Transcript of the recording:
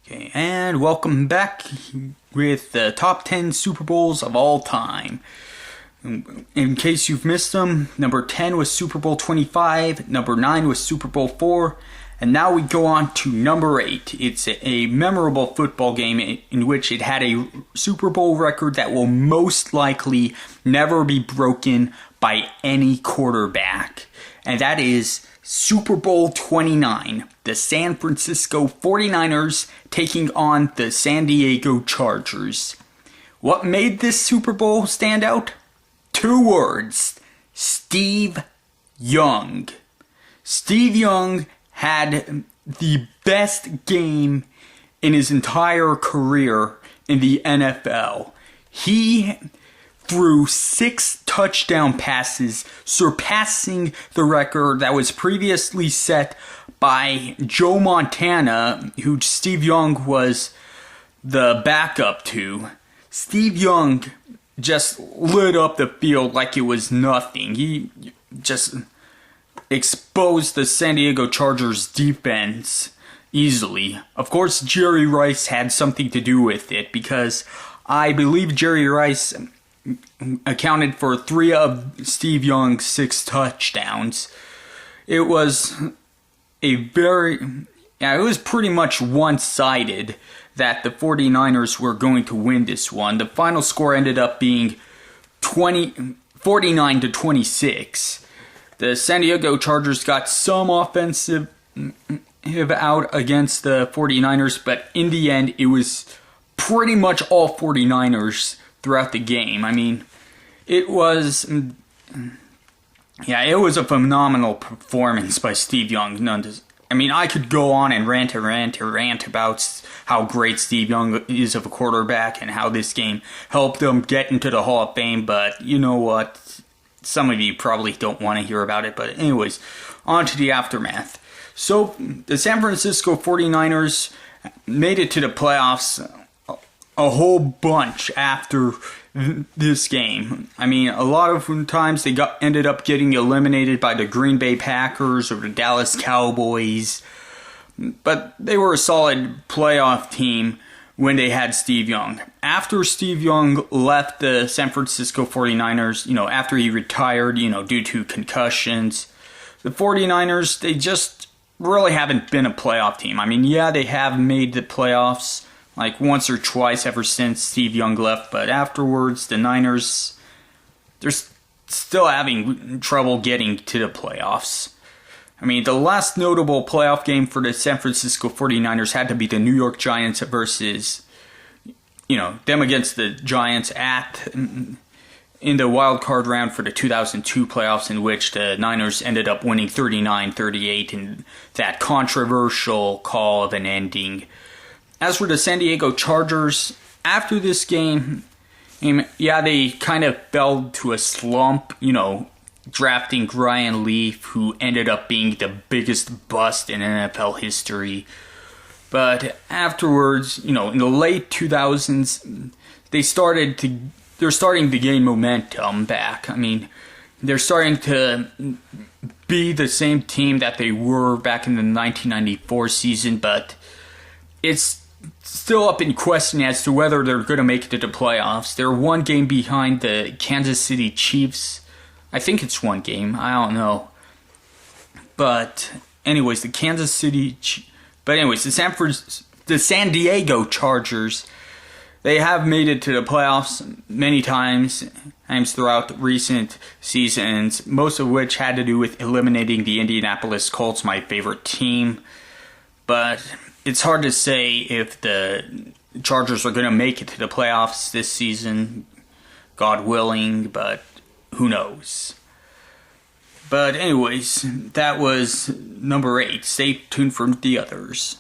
Okay, and welcome back with the top 10 Super Bowls of all time. In case you've missed them, number 10 was Super Bowl 25, number 9 was Super Bowl 4, and now we go on to number 8. It's a memorable football game in which it had a Super Bowl record that will most likely never be broken by any quarterback, and that is Super Bowl 29, the San Francisco 49ers taking on the San Diego Chargers. What made this Super Bowl stand out? 2 words: Steve Young. Steve Young had the best game in his entire career in the NFL. He threw 6 touchdown passes, surpassing the record that was previously set by Joe Montana, who Steve Young was the backup to. Steve Young just lit up the field like it was nothing. He just exposed the San Diego Chargers defense easily. Of course, Jerry Rice had something to do with it, because I believe Jerry Rice accounted for 3 of Steve Young's 6 touchdowns. It was it was pretty much one-sided that the 49ers were going to win this one. The final score ended up being 49-26. The San Diego Chargers got some offensive out against the 49ers, but in the end, it was pretty much all 49ers throughout the game. I mean, it was a phenomenal performance by Steve Young. I mean, I could go on and rant about how great Steve Young is of a quarterback and how this game helped him get into the Hall of Fame, but you know what? Some of you probably don't want to hear about it, but anyways, on to the aftermath. So, the San Francisco 49ers made it to the playoffs a whole bunch after this game. I mean, a lot of times they ended up getting eliminated by the Green Bay Packers or the Dallas Cowboys, but they were a solid playoff team when they had Steve Young. After Steve Young left the San Francisco 49ers, after he retired, due to concussions, the 49ers, they just really haven't been a playoff team. I mean, yeah, they have made the playoffs like once or twice ever since Steve Young left, but afterwards, the Niners, they're still having trouble getting to the playoffs. I mean, the last notable playoff game for the San Francisco 49ers had to be the New York Giants versus, them against the Giants in the wild card round for the 2002 playoffs, in which the Niners ended up winning 39-38 in that controversial call of an ending. As for the San Diego Chargers, after this game, they kind of fell to a slump, drafting Ryan Leaf, who ended up being the biggest bust in NFL history. But afterwards, in the late 2000s, they're starting to gain momentum back. I mean, they're starting to be the same team that they were back in the 1994 season, but it's still up in question as to whether they're going to make it to the playoffs. They're 1 game behind the Kansas City Chiefs. I think it's 1 game. I don't know. But anyways, the San Diego Chargers, they have made it to the playoffs many times throughout the recent seasons, most of which had to do with eliminating the Indianapolis Colts, my favorite team. But it's hard to say if the Chargers are going to make it to the playoffs this season, God willing, but who knows. But anyways, that was number 8. Stay tuned for the others.